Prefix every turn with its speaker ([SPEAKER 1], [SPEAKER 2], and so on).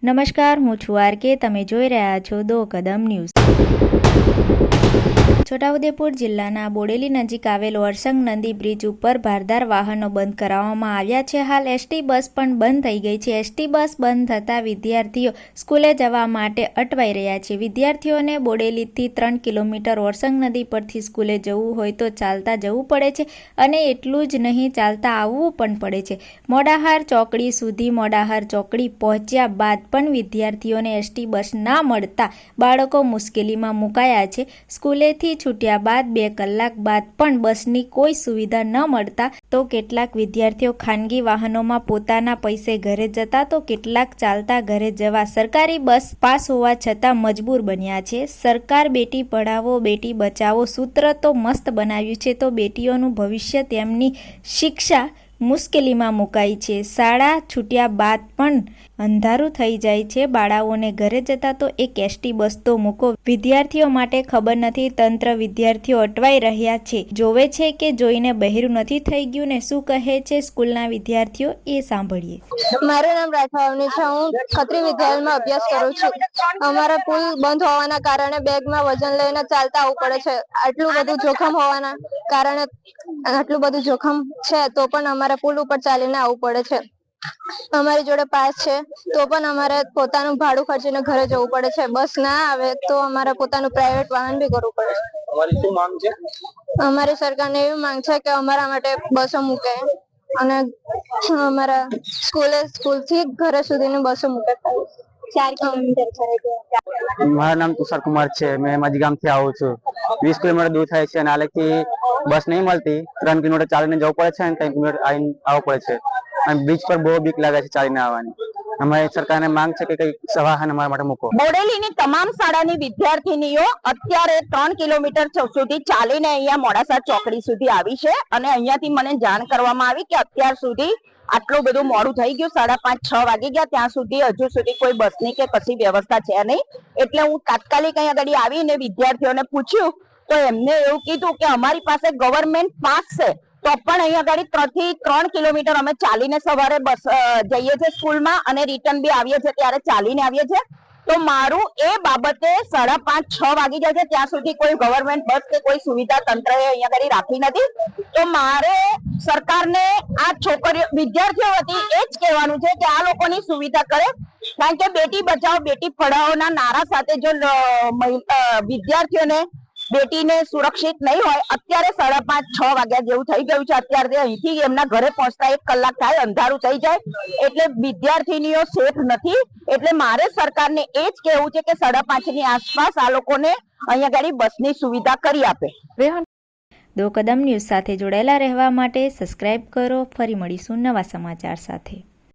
[SPEAKER 1] નમસ્કાર, હું છું આરકે. તમે જોઈ રહ્યા છો દો કદમ ન્યૂઝ. છોટાઉદેપુર જિલ્લાના બોડેલી નજીક આવેલ વરસંગ નદી બ્રિજ ઉપર ભારદાર વાહનો બંધ કરાવવામાં આવ્યા છે. હાલ એસટી બસ પણ બંધ થઈ ગઈ છે. એસટી બસ બંધ થતાં વિદ્યાર્થીઓ સ્કૂલે જવા માટે અટવાઈ રહ્યા છે. વિદ્યાર્થીઓને બોડેલીથી 3 કિલોમીટર વરસંગ નદી પરથી સ્કૂલે જવું હોય તો ચાલતા જવું પડે છે અને એટલું જ નહીં, ચાલતા આવવું પણ પડે છે. મોડાહાર ચોકડી સુધી મોડાહાર ચોકડી પહોંચ્યા બાદ પણ વિદ્યાર્થીઓને એસટી બસ ના મળતા બાળકો મુશ્કેલીમાં મુકાયા છે. સ્કૂલેથી છૂટ્યા બાદ 2 કલાક બાદ પણ બસની કોઈ સુવિધા ન મળતા તો કેટલાક વિદ્યાર્થીઓ ખાનગી વાહનોમાં પોતાના પૈસે ઘરે જતા તો કેટલાક ચાલતા ઘરે જવા સરકારી બસ પાસ હોવા છતાં મજબૂર બન્યા છે. સરકાર બેટી પઢાવો બેટી બચાવો સૂત્ર તો મસ્ત બનાવ્યું છે, તો બેટીઓનું ભવિષ્ય, તેમની શિક્ષા મુશ્કેલીમાં મુકાઈ છે. શાળા છૂટ્યા બાદ પણ અંધારું થઈ જાય છે. બાળાઓને ઘરે જતા તો એક એસટી બસ તો મૂકો, વિદ્યાર્થીઓ માટે ખબર નથી. તંત્ર વિદ્યાર્થીઓ અટવાઈ રહ્યા છે, જોવે છે કે જોઈને બહેરું નથી થઈ ગયું ને? શું કહે છે સ્કૂલના વિદ્યાર્થીઓ, એ સાંભળીએ.
[SPEAKER 2] મારું નામ રાઠવાની છે. હું ખત્રી વિદ્યાલયમાં અભ્યાસ કરું છું. અમારા પુલ બંધ હોવાના કારણે બેગમાં વજન લઈને ચાલતા આવવું પડે છે. આટલું બધું જોખમ હોવાના કારણે આટલું બધું જોખમ છે તો પણ અમારે પુલ ઉપર ચાલીને આવવું પડે છે. અમારી જોડે પાસ છે તો પણ અમારે પોતાનું ભાડું ખર્ચીને ઘરે જવું પડે છે. બસ ના આવે તો અમારે પોતાનું પ્રાઇવેટ વાહન બી કરવું પડે છે.
[SPEAKER 3] તમારી શું માંગ છે?
[SPEAKER 2] અમારી સરકારને એવી માંગ છે કે અમારા માટે બસો મૂકે અને અમારા સ્કૂલથી ઘરે સુધીની બસો મૂકે. 4 કિલોમીટર.
[SPEAKER 4] મારું નામ તુષાર કુમાર છે. મેં મજગામથી આવું છું. 20 કિલોમીટર દૂર થાય છે અને આલેથી બસ નહીં મળતી. 3 કિલોમીટર ચાલીને જવું પડે છે અને 3 કિલોમીટર આવીને આવવું પડે છે. અને બ્રિજ પર બહુ બીક લાગે છે ચાલીને આવવાની. અમારી સરકારને માંગ છે કે કઈ વાહન અમારા માટે મૂકો.
[SPEAKER 5] બોડેલીની તમામ શાળાની વિદ્યાર્થીનીઓ અત્યારે 3 કિલોમીટર સુધી ચાલીને અહીંયા મોડાસા ચોકડી સુધી આવી છે અને અહીંયાથી મને જાણ કરવામાં આવી કે અત્યાર સુધી આટલું બધું મોડું થઈ ગયું, 5:30-6 વાગી ગયા, ત્યાં સુધી હજુ સુધી કોઈ બસની કે કશી વ્યવસ્થા છે નહીં. એટલે હું તાત્કાલિક અહીંયા આગળ આવીને વિદ્યાર્થીઓને પૂછ્યું તો એમને એવું કીધું કે અમારી પાસે ગવર્મેન્ટ પાસ છે તો પણ અહીંયા આગળ 3 થી 3 કિલોમીટર અમે ચાલીને સવારે બસ જઈએ છીએ સ્કૂલમાં અને રિટર્ન બી આવીએ છીએ ત્યારે ચાલીને આવીએ છીએ. તો મારું એ બાબતે 5:30-6 વાગી જાય છે ત્યાં સુધી કોઈ ગવર્મેન્ટ બસ કે કોઈ સુવિધા તંત્રએ અહીંયા આગળ રાખી નથી. તો મારે સરકારને આ છોકરીઓ વિદ્યાર્થીઓ વતી એ જ કહેવાનું છે કે આ લોકોની સુવિધા કરે, કારણ કે બેટી બચાવો બેટી પઢાઓના નારા સાથે જો વિદ્યાર્થીઓને બેટીને સુરક્ષિત નહીં હોય, અત્યારે 5:30-6 વાગ્યા જેવું થઈ ગયું છે, અત્યારે અહીંથી એમના ઘરે પહોંચતા 1 કલાક થાય, અંધારું થઈ જાય, એટલે વિદ્યાર્થીનીઓ સેફ નથી. એટલે મારે સરકારને એ જ કહેવું છે કે 5:30 ની આસપાસ આ લોકોને અહીંયા ગાડી બસની સુવિધા કરી આપે.
[SPEAKER 1] દો કદમ ન્યૂઝ સાથે જોડાયેલા રહેવા માટે સબસ્ક્રાઇબ કરો. ફરી મળીશું નવા સમાચાર સાથે.